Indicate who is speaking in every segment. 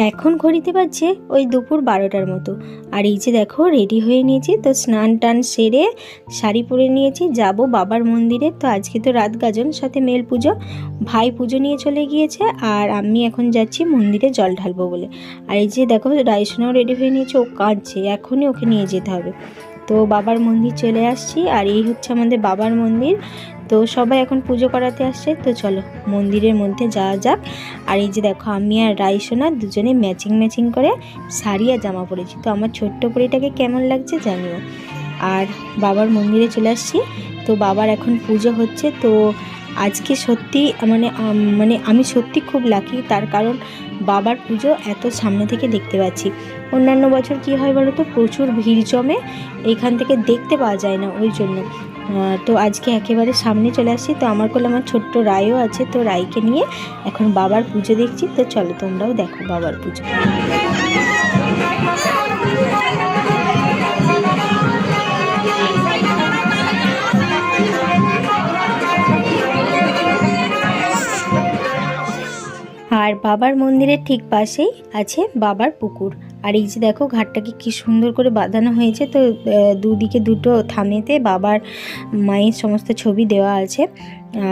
Speaker 1: এখন ঘড়িতে বাজছে ওই দুপুর 12টার মতো। আর এই যে দেখো রেডি হয়ে নিয়েছি, তো স্নান টান সেরে শাড়ি পরে নিয়েছি, যাব বাবার মন্দিরে। তো আজকে তো রাত গাজন, সাথে মেল পুজো, ভাই পুজো নিয়ে চলে গিয়েছে, আর আমি এখন যাচ্ছি মন্দিরে জল ঢালবো বলে। আর এই যে দেখো রাইসোনাও রেডি হয়ে নিয়েছে, ও কাঁদছে, এখনই ওকে নিয়ে যেতে হবে। তো বাবার মন্দির চলে আসছি, আর এই হচ্ছে আমাদের বাবার মন্দির। তো সবাই এখন পুজো করাতে আসছে, তো চলো মন্দিরের মধ্যে যাওয়া যাক। আর এই যে দেখো আমি আর রাইসোনা দুজনে ম্যাচিং করে শাড়ি আর জামা পরেছি। তো আমার ছোট্ট পরিটাকে কেমন লাগছে জানিও। আর বাবার মন্দিরে চলে আসছি, তো বাবার এখন পুজো হচ্ছে। তো আজকে সত্যি মানে আমি সত্যি খুব লাকি, তার কারণ বাবার পুজো এত সামনে থেকে দেখতে পাচ্ছি। অন্যান্য বছর কি হয় বলো তো, প্রচুর ভিড় জমে, এইখান থেকে দেখতে পাওয়া যায় না, ওই জন্য। তো আজকে একেবারে সামনে চলে আসছি। তো আমার কোলে আমার ছোট্ট রায়ও আছে, তো রায়কে নিয়ে এখন বাবার পুজো দেখছি। তো চলো তোমরাও দেখো বাবার পুজো। আর বাবার মন্দিরের ঠিক পাশেই আছে বাবার পুকুর। আর এই যে দেখো ঘাটটাকে কি সুন্দর করে বাঁধানো হয়েছে। তো দুদিকে দুটো থামেতে বাবার মায়ের সমস্ত ছবি দেওয়া আছে।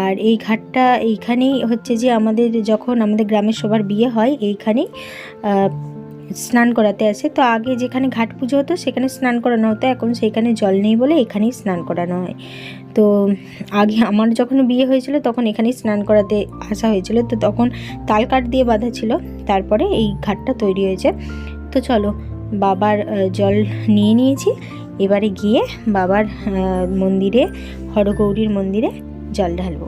Speaker 1: আর এই ঘাটটা এইখানেই হচ্ছে যে যখন আমাদের গ্রামের সবার বিয়ে হয় এইখানেই স্নান করাতে আসে। তো আগে যেখানে ঘাট পুজো হতো সেখানে স্নান করানো হতো, এখন সেইখানে জল নেই বলে এখানেই স্নান করানো হয়। তো আগে আমার যখন বিয়ে হয়েছিল তখন এখানেই স্নান করাতে আসা হয়েছিল, তো তখন তাল কাঠ দিয়ে বাঁধা ছিল, তারপরে এই ঘাটটা তৈরি হয়েছে। তো চলো বাবার জল নিয়ে নিয়েছি, এবারে গিয়ে বাবার মন্দিরে, হরগৌরীর মন্দিরে জল ঢালবো।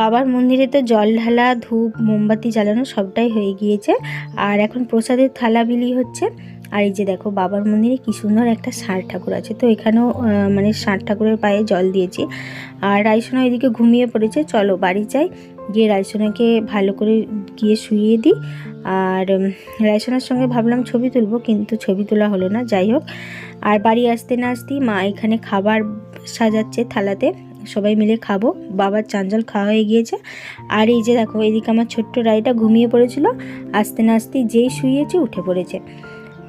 Speaker 1: বাবার মন্দিরে তো জল ঢালা, ধূপ, মোমবাতি জ্বালানো সবটাই হয়ে গিয়েছে, আর এখন প্রসাদের থালা বিলি হচ্ছে। আর এই যে দেখো বাবার মন্দিরে কি সুন্দর একটা ষাঁড় ঠাকুর আছে, তো এখানেও মানে ষাঁড় ঠাকুরের পায়ে জল দিয়েছি। আর রাইসোনা এদিকে ঘুমিয়ে পড়েছে, চলো বাড়ি যাই, গিয়ে রাইসোনাকে ভালো করে গিয়ে শুইয়ে দিই। আর রাইসোনার সঙ্গে ভাবলাম ছবি তুলবো, কিন্তু ছবি তোলা হলো না। যাই হোক, আর বাড়ি আসতে না আসতেই মা এখানে খাবার সাজাচ্ছে থালাতে, সবাই মিলে খাবো। বাবার চাঞ্জল খাওয়া হয়ে গিয়েছে। আর এই যে দেখো এদিকে আমার ছোট্ট রাইটা ঘুমিয়ে পড়েছিল, আসতে না আসতেই যেই শুয়েছে উঠে পড়েছে।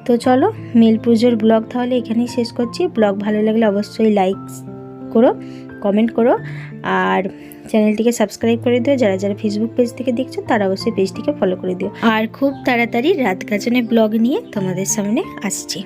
Speaker 1: তো চলো মেল পুজোর ব্লগ তাহলে এখানেই শেষ করছি। ব্লগ ভালো লাগলে অবশ্যই লাইক করো, কমেন্ট করো, আর চ্যানেলটিকে সাবস্ক্রাইব করে দিও। যারা যারা ফেসবুক পেজ থেকে দেখছো তারা অবশ্যই পেজটিকে ফলো করে দিও। আর খুব তাড়াতাড়ি রাত গাজনের ব্লগ নিয়ে তোমাদের সামনে আসছি।